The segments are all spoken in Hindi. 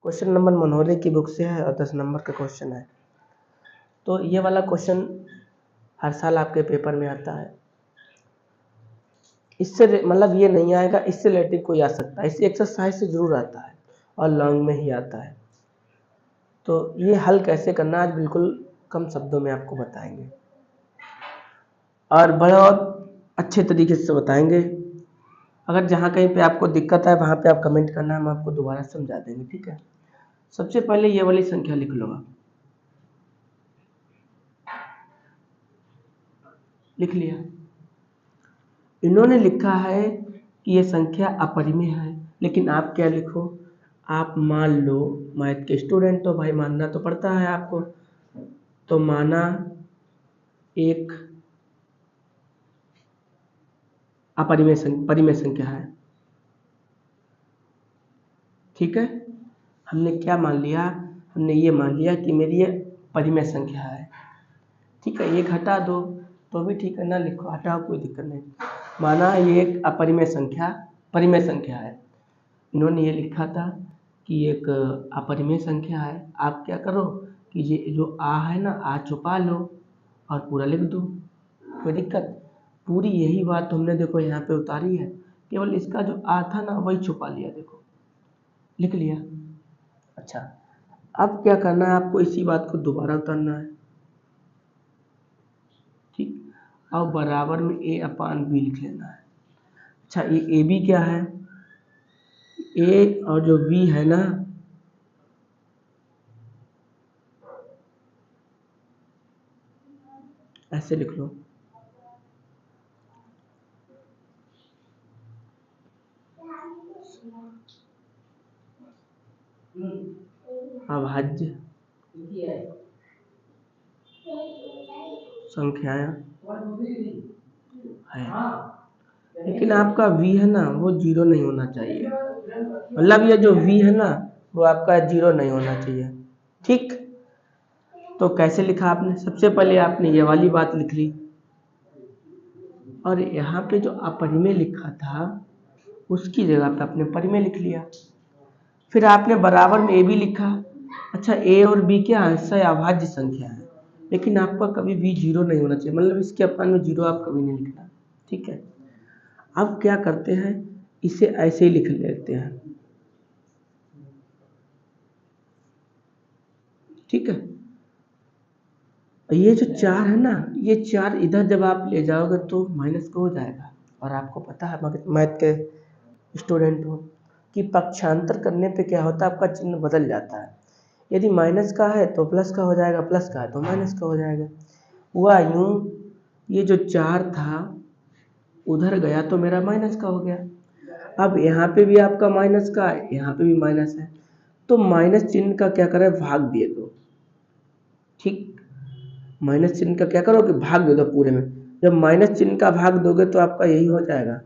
क्वेश्चन नंबर मनोहरे की बुक से है और 10 नंबर का क्वेश्चन है। तो ये वाला क्वेश्चन हर साल आपके पेपर में आता है। इससे मतलब ये नहीं आएगा, इससे रिलेटिव कोई आ सकता है, इस एक्सरसाइज से जरूर आता है और लॉन्ग में ही आता है। तो ये हल कैसे करना आज बिल्कुल कम शब्दों में आपको बताएंगे और बहुत अच्छे तरीके से बताएंगे। अगर जहाँ कहीं पे आपको दिक्कत है वहाँ पे आप कमेंट करना, हम आपको दोबारा समझा देंगे, ठीक है। सबसे पहले ये वाली संख्या लिख लो आप। लिख लिया। इन्होंने लिखा है कि ये संख्या अपरिमेय है, लेकिन आप क्या लिखो, आप मान लो, मैथ के स्टूडेंट तो भाई मानना तो पड़ता है आपको, तो माना एक परिमेय संख्या है, ठीक है। हमने क्या मान लिया, हमने ये मान लिया कि मेरी ये परिमेय संख्या है, ठीक है। एक हटा दो तो भी ठीक है, ना लिखो, हटाओ कोई दिक्कत नहीं। माना ये एक अपरिमेय संख्या परिमेय संख्या है, इन्होंने ये लिखा था कि एक अपरिमेय संख्या है। आप क्या करो कि ये जो आ है ना, आ छुपा लो और पूरा लिख दो, कोई दिक्कत। पूरी यही बात हमने देखो यहाँ पे उतारी है, केवल इसका जो आ था ना वही छुपा लिया, देखो लिख लिया। अच्छा, अब क्या करना है आपको, इसी बात को दोबारा उतारना है, ठीक। अब बराबर में a अपान बी लिख लेना है। अच्छा, ये ए बी क्या है, ए और जो बी है ना, ऐसे लिख लो, अभाज्य संख्याएं है, लेकिन आपका v है ना वो जीरो नहीं होना चाहिए, मतलब ये जो v है ना वो आपका जीरो नहीं होना चाहिए, ठीक। तो कैसे लिखा आपने, सबसे पहले आपने ये वाली बात लिख ली और यहाँ पे जो अपरिमेय लिखा था उसकी जगह पे आपने परिमेय लिख लिया। फिर आपने बराबर में ए भी लिखा। अच्छा, ए और बी क्या है, अभाज्य संख्या है, लेकिन आपका कभी भी जीरो नहीं होना चाहिए, मतलब इसके अपान में जीरो आप कभी नहीं लिखना, ठीक है। अब क्या करते हैं, इसे ऐसे ही लिख लेते हैं, ठीक है। ये जो चार है ना, ये चार इधर जब आप ले जाओगे तो माइनस का हो जाएगा, और आपको पता है मैथ के स्टूडेंट हो कि पक्षांतर करने पे क्या होता है, आपका चिन्ह बदल जाता है। यदि माइनस का है तो प्लस का हो जाएगा, प्लस का है तो माइनस का हो जाएगा। हुआ यूं, ये जो चार था उधर गया तो मेरा माइनस का हो गया। अब यहाँ पे भी आपका माइनस का है, यहाँ पे भी माइनस है, तो माइनस चिन्ह का क्या करें, भाग दिए दो, ठीक। माइनस चिन्ह का क्या करो कि भाग दे दो पूरे में। जब माइनस चिन्ह का भाग दोगे तो आपका यही हो जाएगा,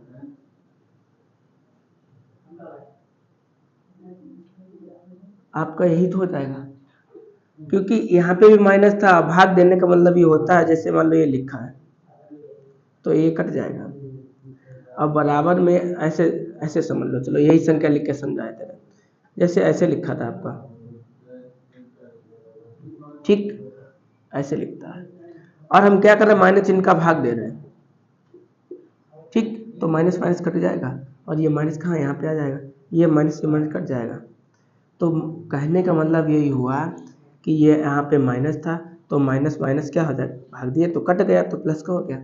आपका यही तो हो जाएगा, क्योंकि यहाँ पे भी माइनस था, भाग देने का मतलब ये होता है, जैसे मान लो ये लिखा है तो ये कट जाएगा। अब बराबर में ऐसे ऐसे समझ लो, चलो यही संख्या लिख के समझाए थे, जैसे ऐसे लिखा था आपका, ठीक, ऐसे लिखता है और हम क्या कर रहे हैं, माइनस चिन्ह का भाग दे रहे हैं, ठीक। तो माइनस माइनस कट जाएगा और ये माइनस कहाँ, यहाँ पे आ जाएगा, ये माइनस से माइनस कट जाएगा। तो कहने का मतलब यही हुआ कि ये यहाँ पे माइनस था तो माइनस माइनस क्या हो जाएगा, भाग दिए तो कट गया, तो प्लस का हो गया।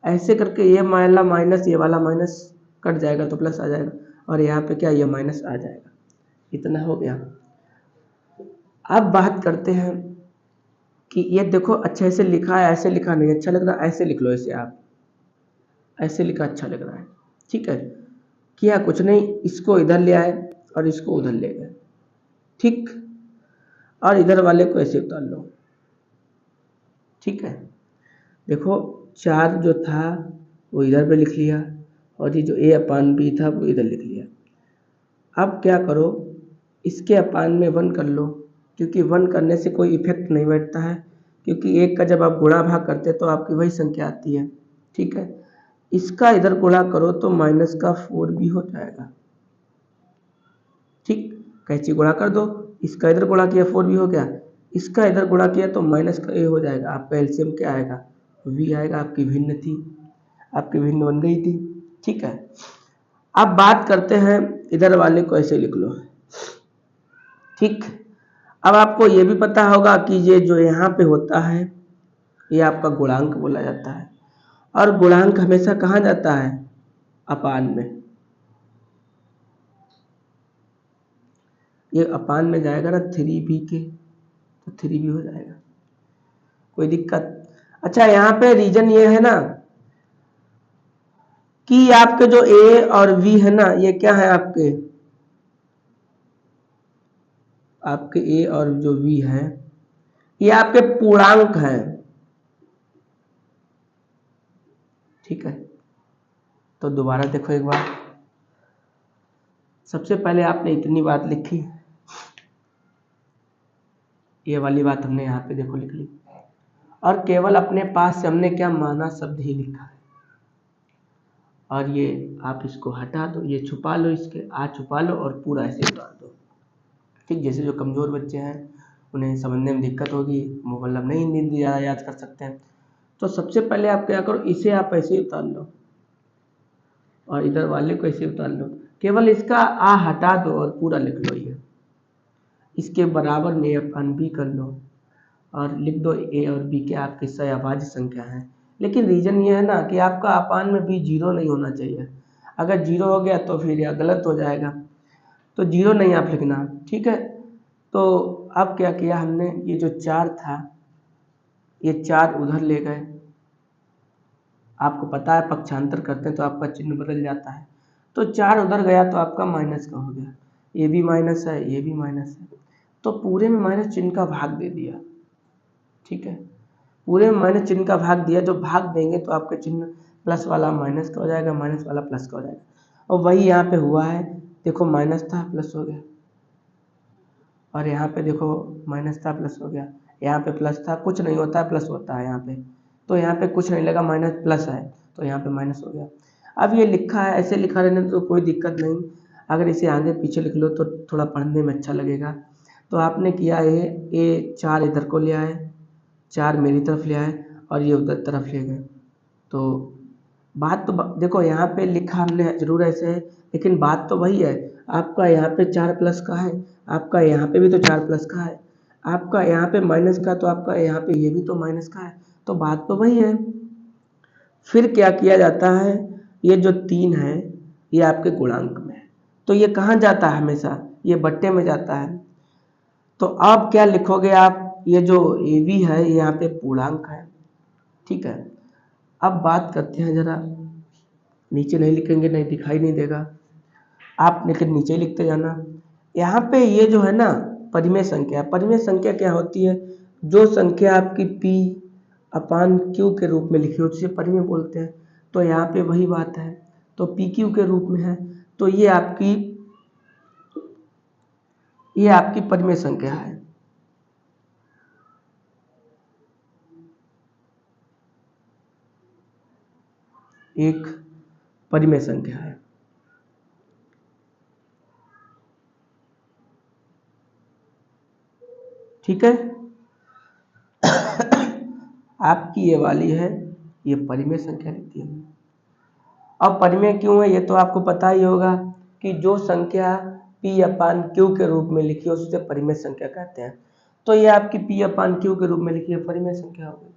ऐसे करके ये वाला माइनस ये वाला माइनस कट जाएगा तो प्लस आ जाएगा, और यहाँ पे क्या, ये माइनस आ जाएगा, इतना हो गया। अब बात करते हैं कि ये देखो अच्छे से लिखा है, ऐसे लिखा नहीं अच्छा लग रहा, ऐसे लिख लो, इसे आप ऐसे लिखा अच्छा लग रहा है, ठीक है। किया कुछ नहीं, इसको इधर ले आए और इसको उधर ले गए, ठीक, और इधर वाले को ऐसे उतार लो, ठीक है। देखो चार जो था वो इधर पे लिख लिया और ये जो ए अपान बी था वो इधर लिख लिया। अब क्या करो, इसके अपान में 1 कर लो, क्योंकि 1 करने से कोई इफेक्ट नहीं बैठता है, क्योंकि एक का जब आप गुणा भाग करते तो आपकी वही संख्या आती है, ठीक है। इसका इधर गुणा करो तो माइनस का 4 भी हो जाएगा, ठीक। कैंची गुणा कर दो, इसका इधर गुणा किया 4b हो गया, इसका इधर गुणा किया तो माइनस का a हो जाएगा। आपका एलसीएम क्या आएगा, v आएगा। आपकी भिन्न थी, आपकी भिन्न बन गई थी। ठीक है, अब बात करते हैं इधर वाले को, ऐसे लिख लो। ठीक, अब आपको ये भी पता होगा कि ये जो यहाँ पे होता है ये आपका गुणांक बोला जाता है, और गुणांक हमेशा कहाँ जाता है, अपान में। ये अपान में जाएगा ना 3b के, तो 3b हो जाएगा, कोई दिक्कत। अच्छा, यहाँ पे रीजन ये है ना कि आपके जो a और v है ना, ये क्या है, आपके a और जो v है ये आपके पूर्णांक हैं। ठीक है, तो दोबारा देखो एक बार। सबसे पहले आपने इतनी बात लिखी, ये वाली बात हमने यहाँ पे देखो लिख ली, और केवल अपने पास से हमने क्या माना, शब्द ही लिखा है। और ये आप इसको हटा दो, ये छुपा लो, इसके आ छुपा लो और पूरा ऐसे उतार दो। ठीक, जैसे जो कमज़ोर बच्चे हैं उन्हें समझने में दिक्कत होगी, मतलब नहीं हिंदी ज़्यादा याद कर सकते हैं, तो सबसे पहले आप क्या करो, इसे आप ऐसे उतार लो और इधर वाले को ऐसे उतार लो, केवल इसका आ हटा दो और पूरा लिख लो। ये इसके बराबर में अपन बी कर लो और लिख दो ए और बी के आपके सहअभाज्य संख्या है। लेकिन रीजन ये है ना कि आपका अपान में भी जीरो नहीं होना चाहिए। अगर जीरो हो गया तो फिर यह गलत हो जाएगा, तो जीरो नहीं आप लिखना। ठीक है, तो अब क्या किया हमने, ये जो 4 था ये 4 उधर ले गए। आपको पता है पक्षांतर करते हैं तो आपका चिन्ह बदल जाता है, तो 4 उधर गया तो आपका माइनस का हो गया। ये भी माइनस है, ये भी माइनस है, तो पूरे में माइनस चिन्ह का भाग दे दिया। ठीक है, पूरे में माइनस चिन्ह का भाग दिया, जो भाग देंगे तो आपका चिन्ह प्लस वाला माइनस का हो जाएगा, माइनस वाला प्लस का हो जाएगा। और वही यहाँ पे हुआ है, देखो माइनस था प्लस हो गया, और यहाँ पे देखो माइनस था प्लस हो गया, यहाँ पे प्लस था, कुछ नहीं होता है प्लस होता है यहाँ पे, तो यहाँ पे कुछ नहीं लगा, माइनस प्लस है तो यहाँ पे माइनस हो गया। अब ये लिखा है, ऐसे लिखा रहने तो कोई दिक्कत नहीं, अगर इसे आगे पीछे लिख लो तो थोड़ा पढ़ने में अच्छा लगेगा। तो आपने किया ये 4 इधर को ले आए, 4 मेरी तरफ ले आए और ये उधर तरफ ले गए। तो बात तो देखो यहाँ पे लिखा हमने जरूर ऐसे है, लेकिन बात तो वही है। आपका यहाँ पे 4 प्लस का है, आपका यहाँ पे भी तो 4 प्लस का है, आपका यहाँ पे माइनस का, तो आपका यहाँ पे ये भी तो माइनस का है, तो बात तो वही है। फिर क्या किया जाता है, ये जो 3 है ये आपके गुणांक में है, तो ये कहाँ जाता है, हमेशा ये बट्टे में जाता है। तो अब क्या लिखोगे आप, ये जो ए बी है ये यहाँ पे पूर्णांक है। ठीक है, अब बात करते हैं जरा, नीचे नहीं लिखेंगे, नहीं दिखाई नहीं देगा, आप लेकिन नीचे लिखते जाना। यहाँ पे ये जो है ना परिमेय संख्या, परिमेय संख्या क्या होती है, जो संख्या आपकी p अपान q के रूप में लिखी हो जिसे परिमेय बोलते हैं। तो यहाँ पे वही बात है, तो पी क्यू के रूप में है, तो ये आपकी परिमेय संख्या है। एक परिमेय संख्या है। ठीक है, आपकी ये वाली है, ये परिमेय संख्या लिखती है। अब परिमेय क्यों है ये तो आपको पता ही होगा कि जो संख्या p अपान q के रूप में लिखी है उसे परिमेय संख्या कहते हैं। तो ये आपकी p अपान q के रूप में लिखी है, परिमेय संख्या हो गई।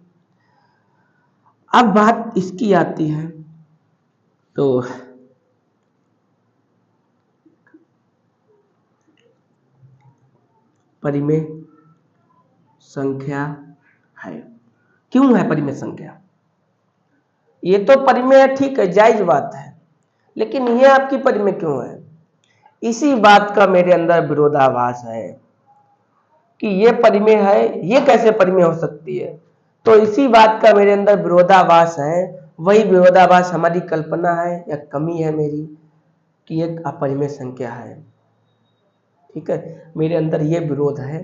अब बात इसकी आती है, तो परिमेय संख्या है। क्यों है परिमेय संख्या, ये तो परिमेय है, ठीक है, जायज बात है, लेकिन ये आपकी परिमेय क्यों है, इसी बात का मेरे अंदर विरोधाभास है कि ये परिमेय है, ये कैसे परिमेय हो सकती है। तो इसी बात का मेरे अंदर विरोधाभास है, वही विरोधाभास हमारी कल्पना है या कमी है मेरी कि एक अपरिमेय संख्या है। ठीक है, मेरे अंदर ये विरोध है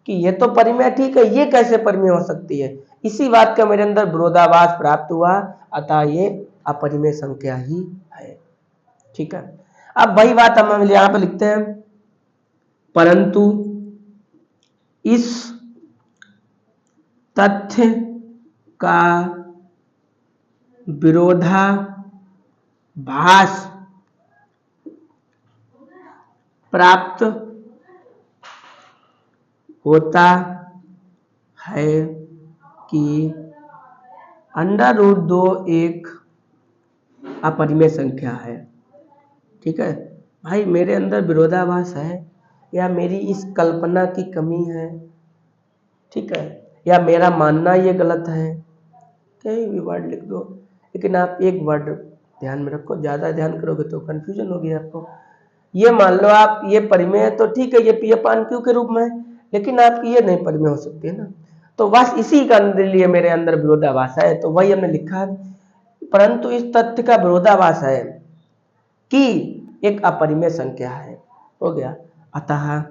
कि ये तो परिमेय, ठीक है, ये कैसे परिमेय हो सकती है, इसी बात का मेरे अंदर विरोधाभास प्राप्त हुआ, अतः ये अपरिमेय संख्या ही है। ठीक है, अब वही बात हम यहाँ पे लिखते हैं, परंतु इस तथ्य का विरोधाभास प्राप्त होता है कि √2 एक अपरिमेय संख्या है। ठीक है भाई, मेरे अंदर विरोधाभास है या मेरी इस कल्पना की कमी है, ठीक है, या मेरा मानना ये गलत है, कहीं भी वर्ड लिख दो, लेकिन आप एक वर्ड ध्यान में रखो, ज़्यादा ध्यान करोगे तो कंफ्यूजन होगी आपको। ये मान लो आप ये परिमेय है तो ठीक है, ये P अपान Q के रूप में है, लेकिन आपकी ये नहीं परिमेय हो सकती है ना। तो बस इसी का लिए मेरे अंदर विरोधाभास है, तो वही हमने लिखा है, परंतु इस तथ्य का विरोधाभास है कि एक अपरिमेय संख्या है। हो गया, अतः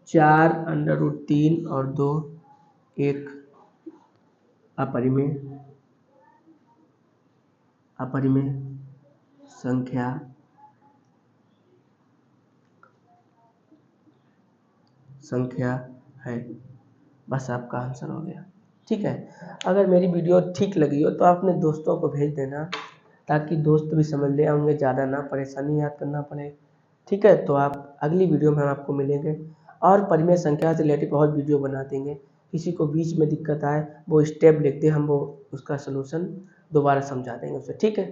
4√3 और 2 एक अपरिमेय संख्या है। बस आपका आंसर हो गया। ठीक है, अगर मेरी वीडियो ठीक लगी हो तो आप अपने दोस्तों को भेज देना, ताकि दोस्त भी समझ ले, उन्हें ज़्यादा ना परेशानी याद करना पड़े। ठीक है, तो आप अगली वीडियो में हम आपको मिलेंगे और परिमेय संख्या से रिलेटेड बहुत वीडियो बना देंगे। किसी को बीच में दिक्कत आए वो स्टेप लिख दे, हम वो उसका सलूशन दोबारा समझा देंगे उसे। ठीक है।